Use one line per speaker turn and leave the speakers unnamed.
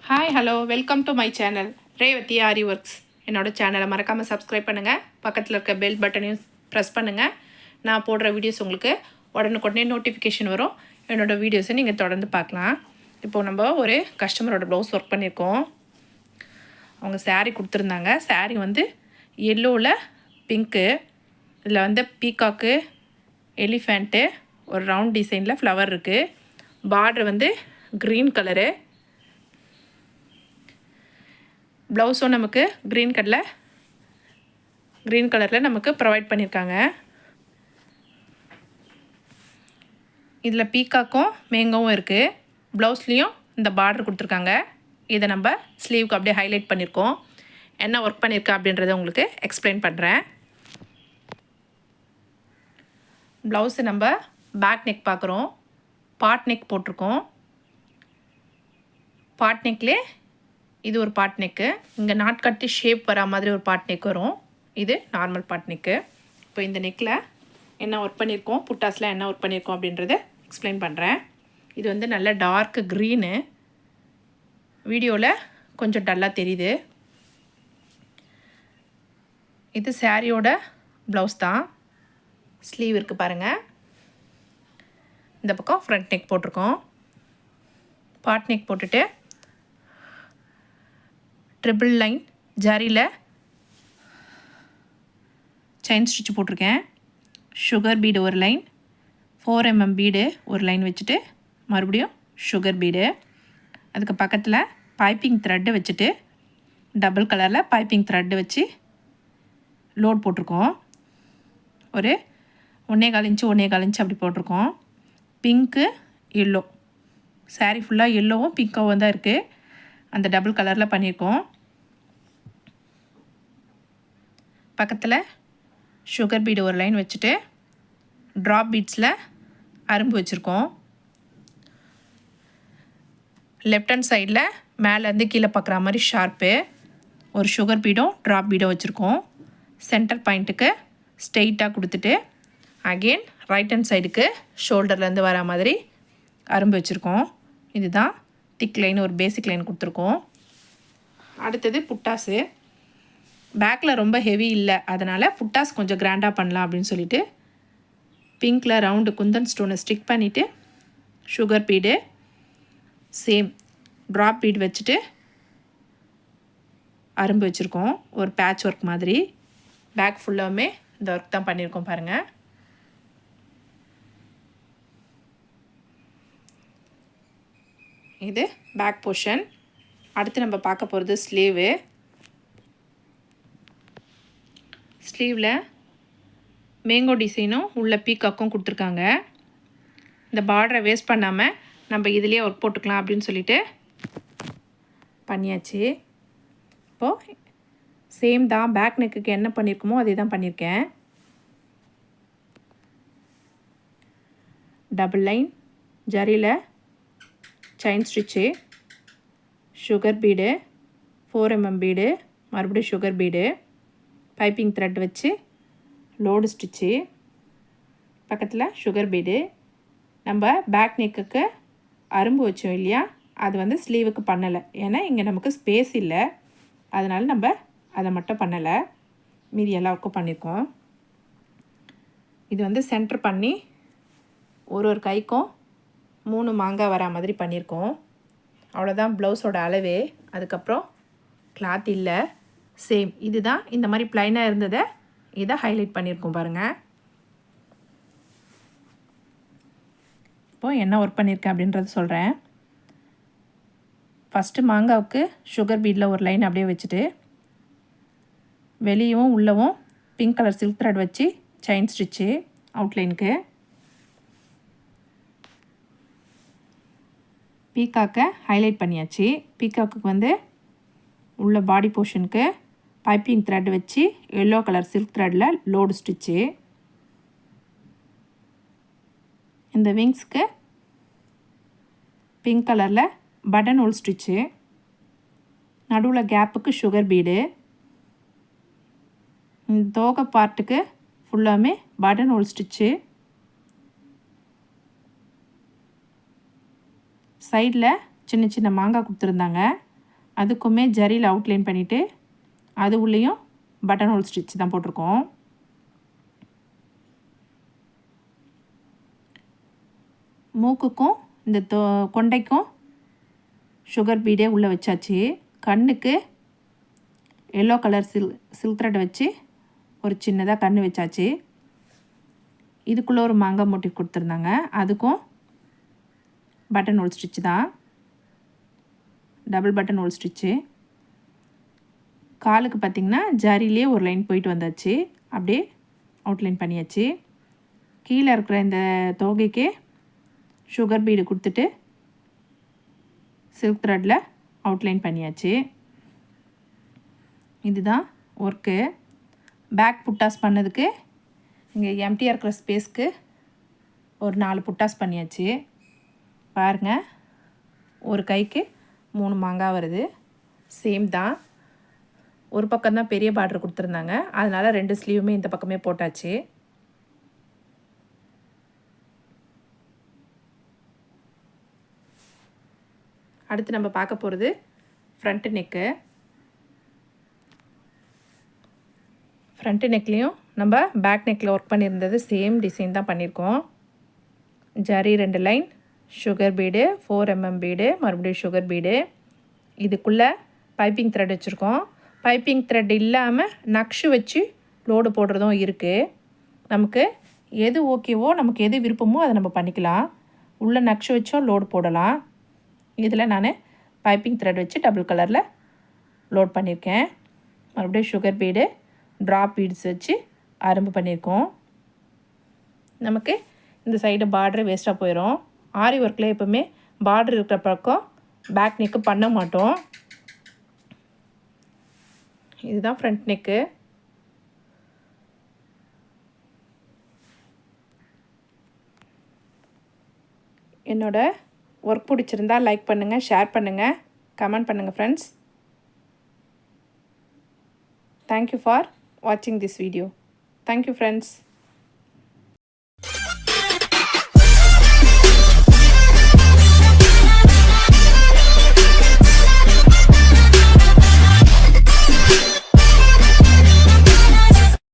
Hi hello welcome to my channel Revathi aari works. என்னோடய சேனலை மறக்காமல் சப்ஸ்கிரைப் பண்ணுங்கள். பக்கத்தில் இருக்க பெல் பட்டனையும் ப்ரெஸ் பண்ணுங்கள். நான் போடுற வீடியோஸ் உங்களுக்கு உடனுக்குடனே நோட்டிஃபிகேஷன் வரும். என்னோடய வீடியோஸை நீங்கள் தொடர்ந்து பார்க்கலாம். இப்போது நம்ம ஒரு கஸ்டமரோட ப்ளவுஸ் ஒர்க் பண்ணியிருக்கோம். அவங்க சாரீ கொடுத்துருந்தாங்க. சாரீ வந்து எல்லோவில் பிங்க்கு, இதில் வந்து பீகாக்கு, எலிஃபேண்ட்டு, ஒரு ரவுண்ட் டிசைனில் ஃப்ளவர் இருக்குது. பார்டர் வந்து க்ரீன் கலரு. ப்ளவுஸும் நமக்கு க்ரீன் கலரில் நமக்கு ப்ரொவைட் பண்ணியிருக்காங்க. இதில் பீக்காக்கும் மேங்கவும் இருக்குது. ப்ளவுஸ்லேயும் இந்த பார்டர் கொடுத்துருக்காங்க. இதை நம்ம ஸ்லீவுக்கு அப்படியே ஹைலைட் பண்ணியிருக்கோம். என்ன ஒர்க் பண்ணியிருக்கேன் அப்படின்றத உங்களுக்கு எக்ஸ்பிளைன் பண்ணுறேன். ப்ளவுஸு நம்ம பேக் நெக் பார்க்குறோம். பாட் நெக் போட்டிருக்கோம். பாட் நெக்லே இது ஒரு பாட் நெக்கு. இங்கே நாட்கட்டி ஷேப் வரா மாதிரி ஒரு பாட் நெக் வரும். இது நார்மல் பாட் நெக்கு. இப்போ இந்த நெக்கில் என்ன ஒர்க் பண்ணியிருக்கோம், புட்டாஸில் என்ன ஒர்க் பண்ணியிருக்கோம் அப்படின்றத எக்ஸ்பிளைன் பண்ணுறேன். இது வந்து நல்ல டார்க்கு க்ரீனு. வீடியோவில் கொஞ்சம் டல்லாக தெரியுது. இது சாரியோட ப்ளவுஸ் தான். ஸ்லீவ் இருக்குது பாருங்கள். இந்த பக்கம் ஃப்ரண்ட் நெக் போட்டிருக்கோம். பாட் நெக் போட்டுட்டு ட்ரிபிள் லைன் ஜரியில் செயின் ஸ்டிச் போட்டிருக்கேன். சுகர் பீடு ஒரு லைன், 4 mm பீடு ஒரு லைன் வச்சுட்டு மறுபடியும் சுகர் பீடு. அதுக்கு பக்கத்தில் பைப்பிங் த்ரெட்டு வச்சுட்டு டபுள் கலரில் பைப்பிங் த்ரெட்டு வச்சு லோட் போட்டிருக்கோம். ஒரு 1.25 இன்ச்சு 1.25 இன்ச்சு அப்படி போட்டிருக்கோம். பிங்க்கு எல்லோ, சாரீ ஃபுல்லாக எல்லோவும் பிங்க்காகவும் தான் இருக்குது. அந்த டபுள் கலரில் பண்ணியிருக்கோம். பக்கத்தில் சுகர் பீடு ஒரு லைன் வச்சுட்டு ட்ராப் பீட்ஸில் அரும்பு வச்சுருக்கோம். லெஃப்ட் ஹேண்ட் சைடில் மேலேருந்து கீழே பார்க்குற மாதிரி ஷார்ப்பு ஒரு சுகர் பீடும் ட்ராப் பீடும் வச்சுருக்கோம். சென்டர் பாயிண்ட்டுக்கு ஸ்ட்ரெயிட்டாக கொடுத்துட்டு அகெயின் ரைட் ஹேண்ட் சைடுக்கு ஷோல்டர்லேருந்து வர மாதிரி அரும்பு வச்சுருக்கோம். இதுதான் திக் லைன், ஒரு பேசிக் லைன் கொடுத்துருக்கோம். அடுத்தது புட்டாஸு. பேக்கில் ரொம்ப ஹெவி இல்லை, அதனால் புட்டாஸ் கொஞ்சம் கிராண்டாக பண்ணலாம் அப்படின்னு சொல்லிட்டு பிங்க்கில் ரவுண்டு குந்தன் ஸ்டோனை ஸ்டிக் பண்ணிவிட்டு sugar bead same drop bead வச்சுட்டு அரும்பு வச்சுருக்கோம். ஒரு பேட்ச் ஒர்க் மாதிரி. பேக் ஃபுல்லாகவுமே இந்த ஒர்க் தான் பண்ணியிருக்கோம் பாருங்கள். இது பேக் போர்ஷன். அடுத்து நம்ம பார்க்க போகிறது ஸ்லீவு. ஸ்லீவில் மேங்கோ டிசைனும் உள்ள பீக்காக்கும் கொடுத்துருக்காங்க. இந்த பார்டரை வேஸ்ட் பண்ணாமல் நம்ம இதிலே ஒர்க் போட்டுக்கலாம் அப்படின்னு சொல்லிட்டு பண்ணியாச்சு. இப்போது சேம் தான், பேக் நெக்குக்கு என்ன பண்ணியிருக்கோமோ அதே தான் பண்ணியிருக்கேன். டபுள் லைன் ஜரியில் chain stitch, sugar bead, 4 mm bead, மறுபடியும் சுகர் பீடு, பைப்பிங் த்ரெட் வச்சு லோடு ஸ்டிச்சு, பக்கத்தில் சுகர் பீடு. நம்ம பேக் நெக்குக்கு அரும்பு வச்சோம் இல்லையா, அது வந்து ஸ்லீவுக்கு பண்ணலை. ஏன்னா இங்கே நமக்கு ஸ்பேஸ் இல்லை, அதனால் நம்ம அதை மட்டும் பண்ணலை. மீதி எல்லாருக்கும் பண்ணியிருக்கோம். இது வந்து சென்டர் பண்ணி ஒரு கைக்கும் 3 மாங்காய் வரா மாதிரி பண்ணியிருக்கோம். அவ்வளோதான் ப்ளவுஸோட அளவே. அதுக்கப்புறம் கிளாத் இல்லை, சேம் இதுதான். இந்த மாதிரி ப்ளைனாக இருந்ததை இதை ஹைலைட் பண்ணியிருக்கோம் பாருங்கள். இப்போது என்ன ஒர்க் பண்ணியிருக்கேன் அப்படின்றது சொல்கிறேன். ஃபஸ்ட்டு மாங்காவுக்கு சுகர் பீடில் ஒரு லைன் அப்படியே வச்சுட்டு வெளியவும் உள்ளவும் பிங்க் கலர் சில்க் த்ரெட் வச்சு செயின் ஸ்டிச்சு அவுட்லைனுக்கு. பீக்காக்கை ஹைலைட் பண்ணியாச்சு. பீக்காக்கு வந்து உள்ள பாடி போர்ஷனுக்கு பைப்பிங் த்ரெட் வச்சு எல்லோ கலர் சில்க் த்ரெட்டில் லோடு ஸ்டிச்சு. இந்த விங்ஸ்க்கு பிங்க் கலரில் பட்டன் ஹோல் ஸ்டிச்சு. நடுவில் கேப்புக்கு சுகர் பீடு. இந்த தோகை பார்ட்டுக்கு ஃபுல்லாமே பட்டன் ஹோல் ஸ்டிச்சு. சைடில் சின்ன சின்ன மாங்காய் கொடுத்துருந்தாங்க. அதுக்குமே ஜரியில் அவுட்லைன் பண்ணிவிட்டு அது உள்ளேயும் பட்டன் ஹோல் ஸ்டிச் தான் போட்டிருக்கோம். மூக்குக்கும் இந்த கொண்டைக்கும் சுகர் பீடே உள்ளே வச்சாச்சு. கண்ணுக்கு எல்லோ கலர் சில்க் த்ரெட் வச்சு ஒரு சின்னதாக கண் வச்சாச்சு. இதுக்குள்ளே ஒரு மாங்காய் மோட்டிவ் கொடுத்துருந்தாங்க. அதுக்கும் பட்டன் ஹோல் ஸ்டிச்சு தான், டபுள் பட்டன் ஹோல் ஸ்டிச்சு. காலுக்கு பார்த்திங்கன்னா ஜரிலே ஒரு லைன் போயிட்டு வந்தாச்சு. அப்படியே அவுட்லைன் பண்ணியாச்சு. கீழே இருக்கிற இந்த தோகைக்கு சுகர் பீடு கொடுத்துட்டு சில்க் த்ரெட்டில் அவுட்லைன் பண்ணியாச்சு. இதுதான் ஒர்க்கு. பேக் புட்டாஸ் பண்ணதுக்கு இங்கே எம்டியாக இருக்கிற ஸ்பேஸ்க்கு ஒரு 4 புட்டாஸ் பண்ணியாச்சு. பாருங்கள், ஒரு கைக்கு 3 மாங்காய் வருது. சேம் தான். ஒரு பக்கம் தான் பெரிய பார்டர் கொடுத்துருந்தாங்க, அதனால் 2 ஸ்லீவுமே இந்த பக்கமே போட்டாச்சு. அடுத்து நம்ம பார்க்க போகிறது ஃப்ரண்ட்டு நெக்கு. ஃப்ரண்ட்டு நெக்லேயும் நம்ம பேக் நெக்கில் ஒர்க் பண்ணியிருந்தது சேம் டிசைன் தான் பண்ணியிருக்கோம். Zari 2 line, sugar bead, 4 mm bead, மறுபடியும் சுகர் பீடு. இதுக்குள்ளே பைப்பிங் த்ரெட் வச்சுருக்கோம். பைப்பிங் த்ரெட் இல்லாமல் நக்ஷு வச்சு லோடு போடுறதும் இருக்குது. நமக்கு எது ஓகேவோ, நமக்கு எது விருப்பமோ அதை நம்ம பண்ணிக்கலாம். உள்ளே நக்ஷு வச்சும் லோடு போடலாம். இதில் நான் பைப்பிங் த்ரெட் வச்சு டபுள் கலரில் லோட் பண்ணியிருக்கேன். மறுபடியும் சுகர் பீடு, ட்ராப் பீட்ஸ் வச்சு அரும்பு பண்ணியிருக்கோம். நமக்கு இந்த சைடு பார்டரு வேஸ்ட்டாக போயிடும். ஆரி ஒர்க்கில் எப்போவுமே பார்டர் இருக்கிற பக்கம் பேக் நெக்கு பண்ண மாட்டோம். இதுதான் ஃப்ரண்ட் நெக்கு. என்னோட ஒர்க் பிடிச்சிருந்தா லைக் பண்ணுங்கள், ஷேர் பண்ணுங்கள், கமெண்ட் பண்ணுங்கள் friends. Thank you for watching this video. Thank you friends.